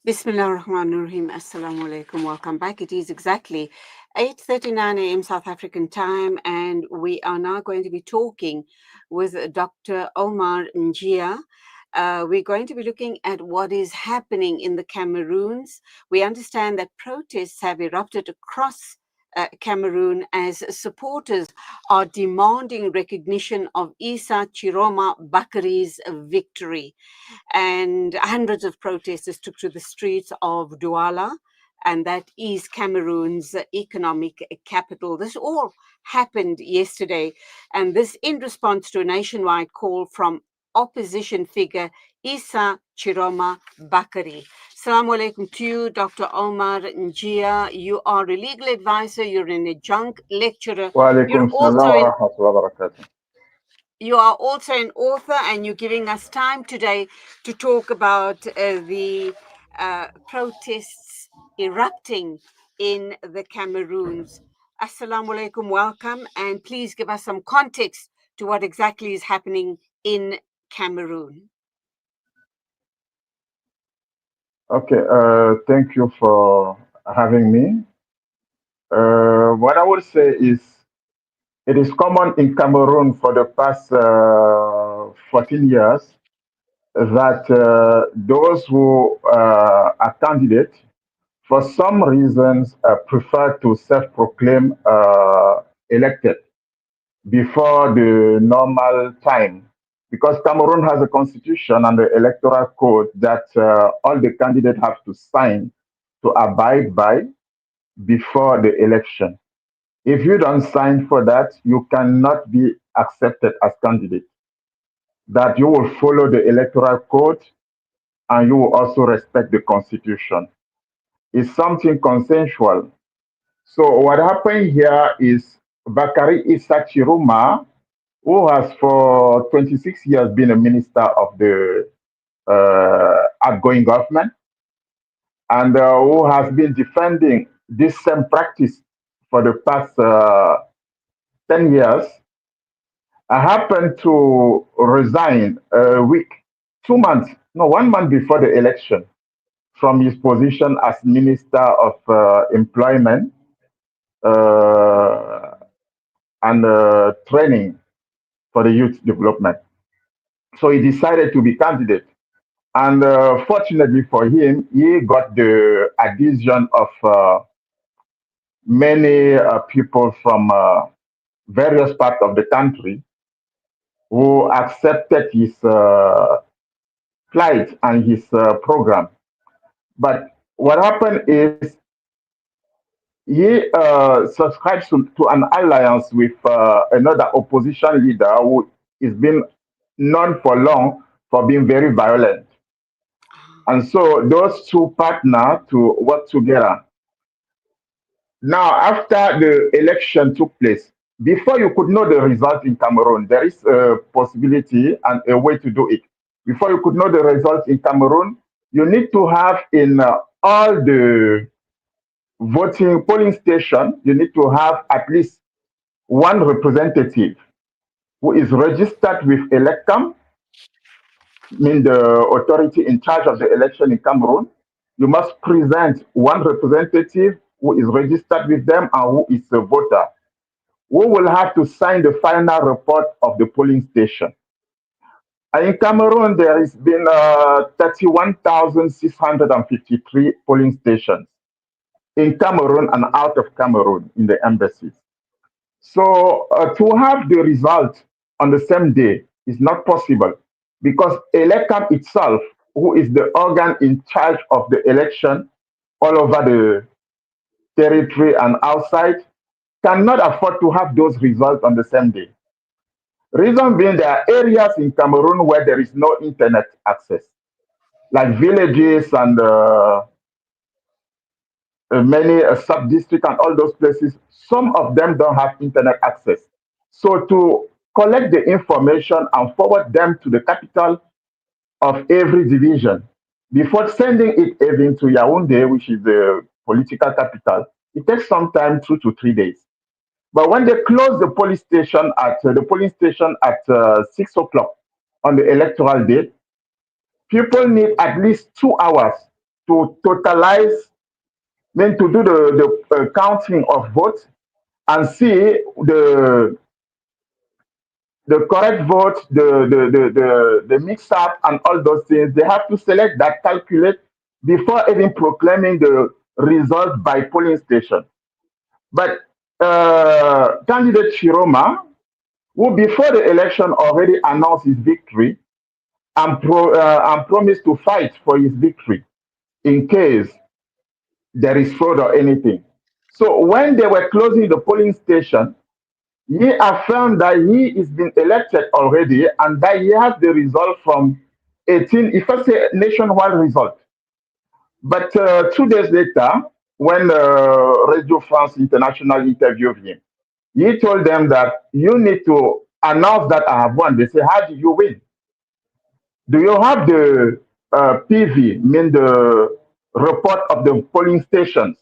Bismillah ar-Rahman ar-Rahim. Assalamu alaikum. Welcome back. It is exactly 8:39 a.m. South African time, and we are now going to be talking with Dr. Omar Njia. We're going to be looking at what is happening in the Cameroons. We understand that protests have erupted across Cameroon as supporters are demanding recognition of Tchiroma Bakary's victory, and hundreds of protesters took to the streets of Douala, and that is Cameroon's economic capital. This all happened yesterday, and this in response to a nationwide call from opposition figure Tchiroma Bakary. Assalamu alaikum to you, Dr. Omar Njia. You are a legal advisor, you're an adjunct lecturer, Wa you're alaikum also salam wa an rahmatullahi wa barakatuh. you are also an author, and you're giving us time today to talk about the protests erupting in the Cameroons. Assalamu alaikum, welcome, and please give us some context to what exactly is happening in Cameroon. Okay, thank you for having me. What I would say is it is common in Cameroon for the past 14 years that those who are candidates, for some reasons, prefer to self-proclaim elected before the normal time. Because Cameroon has a constitution and the electoral code that all the candidates have to sign to abide by before the election. If you don't sign for that, you cannot be accepted as candidate. That you will follow the electoral code and you will also respect the constitution. It's something consensual. So what happened here is Bakary Issa Chiroma, who has for 26 years been a minister of the outgoing government, and who has been defending this same practice for the past 10 years, happened to resign a week, 2 months, no, 1 month before the election from his position as Minister of Employment uh, and Training for the Youth Development. So he decided to be candidate. And fortunately for him, he got the adhesion of many people from various parts of the country who accepted his plight and his program. But what happened is he subscribes to an alliance with another opposition leader who is been known for long for being very violent. And so those two partner to work together. Now, after the election took place, before you could know the result in Cameroon, there is a possibility and a way to do it. Before you could know the result in Cameroon, you need to have in all the voting polling station, you need to have at least one representative who is registered with Electam, mean the authority in charge of the election in Cameroon. You must present one representative who is registered with them and who is a voter, who will have to sign the final report of the polling station. In Cameroon, there has been 31,653 polling stations in Cameroon and out of Cameroon in the embassies. So to have the result on the same day is not possible because Elecam itself, who is the organ in charge of the election all over the territory and outside, cannot afford to have those results on the same day. Reason being, there are areas in Cameroon where there is no internet access, like villages and many sub-districts and all those places. Some of them don't have internet access. So to collect the information and forward them to the capital of every division before sending it even to Yaoundé, which is the political capital, it takes some time, 2 to 3 days. But when they close the polling station at 6 o'clock on the electoral day, people need at least 2 hours to totalize, mean to do the counting of votes and see the correct vote, the mix up and all those things. They have to select that, calculate before even proclaiming the result by polling station. But candidate Tchiroma, who before the election already announced his victory and promised to fight for his victory in case there is fraud or anything. So when they were closing the polling station, he affirmed that he is been elected already and that he has the result from 18, if I say nationwide result. But 2 days later, when Radio France International interviewed him, he told them that you need to announce that I have won. They say, how do you win? Do you have the PV, mean the report of the polling stations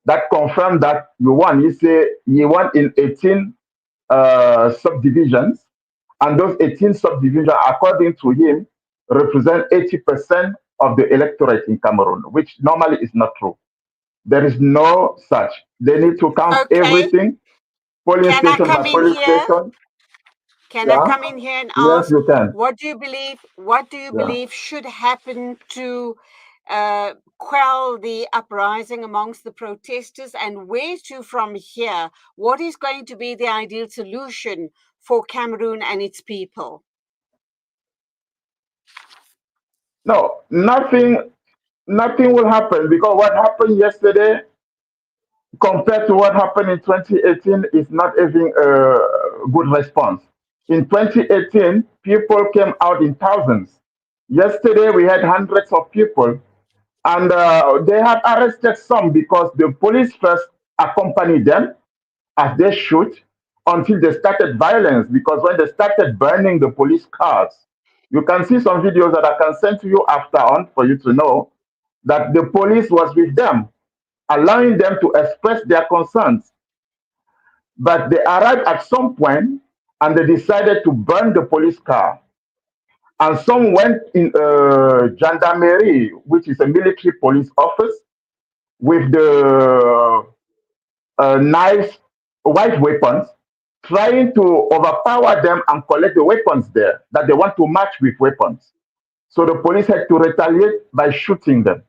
that confirm that you won? He say he won in 18 subdivisions, and those 18 subdivisions, according to him, represent 80% of the electorate in Cameroon, which normally is not true. There is no such. They need to count Okay. everything, polling Can I station by come in polling here? station. Can I Yeah. come in here and Yes, ask, you can. what do you Yeah. believe should happen to quell the uprising amongst the protesters, and where to from here? What is going to be the ideal solution for Cameroon and its people? No, nothing will happen because what happened yesterday compared to what happened in 2018 is not even a good response. In 2018, people came out in thousands. Yesterday, we had hundreds of people, and they have arrested some because the police first accompanied them as they should until they started violence. Because when they started burning the police cars, you can see some videos that I can send to you after on for you to know that the police was with them, allowing them to express their concerns. But they arrived at some point and they decided to burn the police car. And some went in gendarmerie, which is a military police office, with the knives, white weapons, trying to overpower them and collect the weapons there that they want to match with weapons. So the police had to retaliate by shooting them.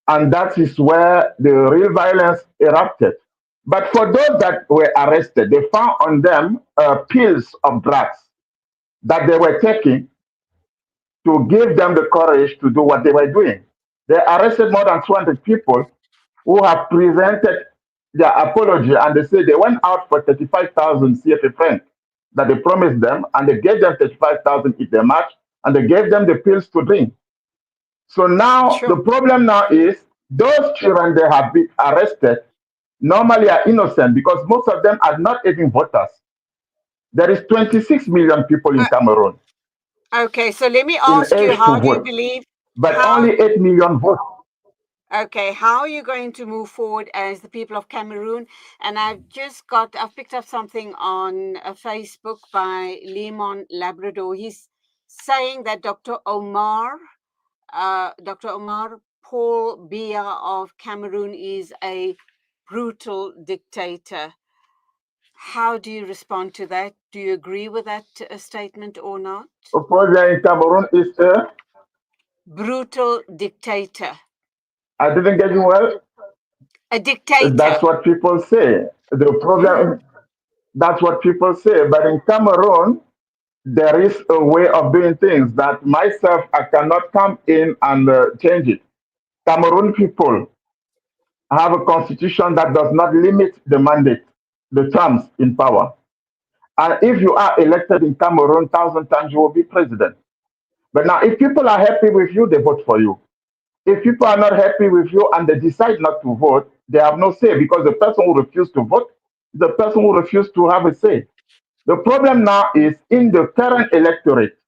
And that is where the real violence erupted. But for those that were arrested, they found on them pills of drugs that they were taking to give them the courage to do what they were doing. They arrested more than 200 people who have presented their apology and they say they went out for 35,000 CFA francs that they promised them and they gave them 35,000 if they match and they gave them the pills to drink. So now the Sure. problem now is those children they have been arrested normally are innocent because most of them are not even voters. There is 26 million people in Uh, Cameroon okay, so let me in ask you, age to how do you vote, believe, but how, only 8 million vote. okay, how are you going to move forward as the people of Cameroon? And I've picked up something on Facebook by Lemon Labrador. He's saying that Dr. Omar Paul Biya of Cameroon is a brutal dictator. How do you respond to that? Do you agree with that statement or not? Opposing in Cameroon is Brutal dictator. I didn't get you well. A dictator. That's what people say. The Mm, problem, that's what people say. But in Cameroon, there is a way of doing things that myself, I cannot come in and change it. Cameroon people have a constitution that does not limit the mandate, the terms in power. And if you are elected in Cameroon, thousand times you will be president. But now, if people are happy with you, they vote for you. If people are not happy with you and they decide not to vote, they have no say because the person who refused to vote is the person who refused to have a say. The problem now is in the current electorate,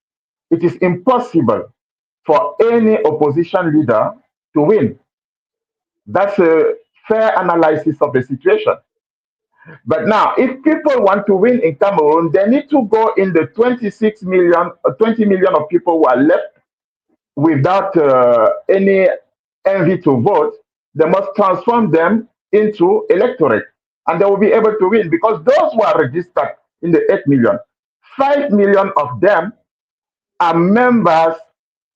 it is impossible for any opposition leader to win. That's a fair analysis of the situation. But now, if people want to win in Cameroon, they need to go in the 26 million, 20 million of people who are left without any envy to vote, they must transform them into electorate. And they will be able to win because those who are registered in the 8 million, 5 million of them are members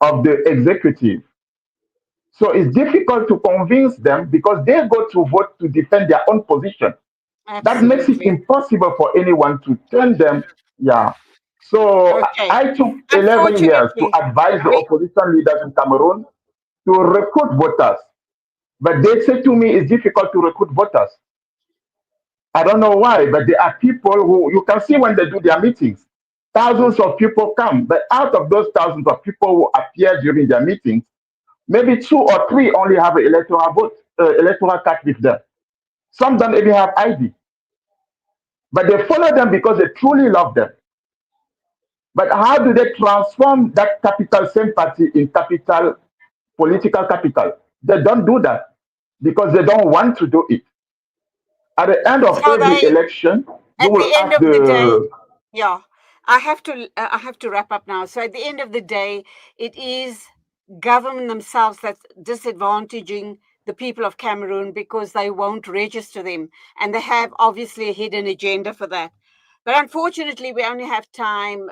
of the executive. So it's difficult to convince them because they go to vote to defend their own position. That makes it Absolutely. impossible for anyone to tell them, yeah. So Okay. I took 11 years to Unfortunately, advise the we opposition leaders in Cameroon to recruit voters. But they say to me it's difficult to recruit voters. I don't know why, but there are people who you can see when they do their meetings. Thousands of people come, but out of those thousands of people who appear during their meetings, maybe two or three only have an electoral card with them. Some don't even have ID, but they follow them because they truly love them. But how do they transform that capital sympathy in capital, political capital? They don't do that because they don't want to do it. At the end of so every they election, you at will the end ask of the day, the yeah, I have to wrap up now. So at the end of the day, it is government themselves that's disadvantaging the people of Cameroon because they won't register them, and they have obviously a hidden agenda for that. But unfortunately, we only have time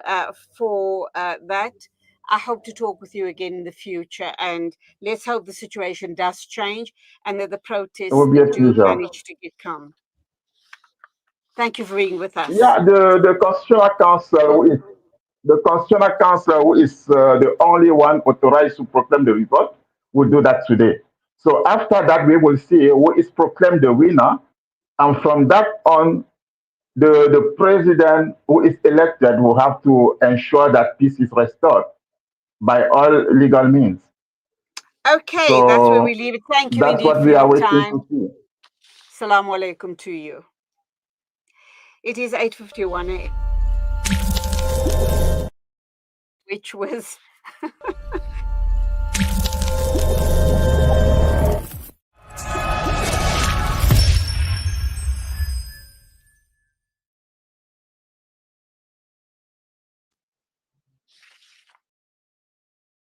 for that. I hope to talk with you again in the future, and let's hope the situation does change and that the it protests will be a do pleasure. manage to get calm. Thank you for being with us. Yeah, the Constitutional Council, the Constitutional Council, who is the only one authorized to proclaim the result, will do that today. So after that, we will see who is proclaimed the winner, and from that on, the president who is elected will have to ensure that peace is restored by all legal means. Okay, that's where we So leave it. Thank you that's indeed what for we are your waiting time. to see. Assalamu alaikum to you. It is 8:51 a.m., which was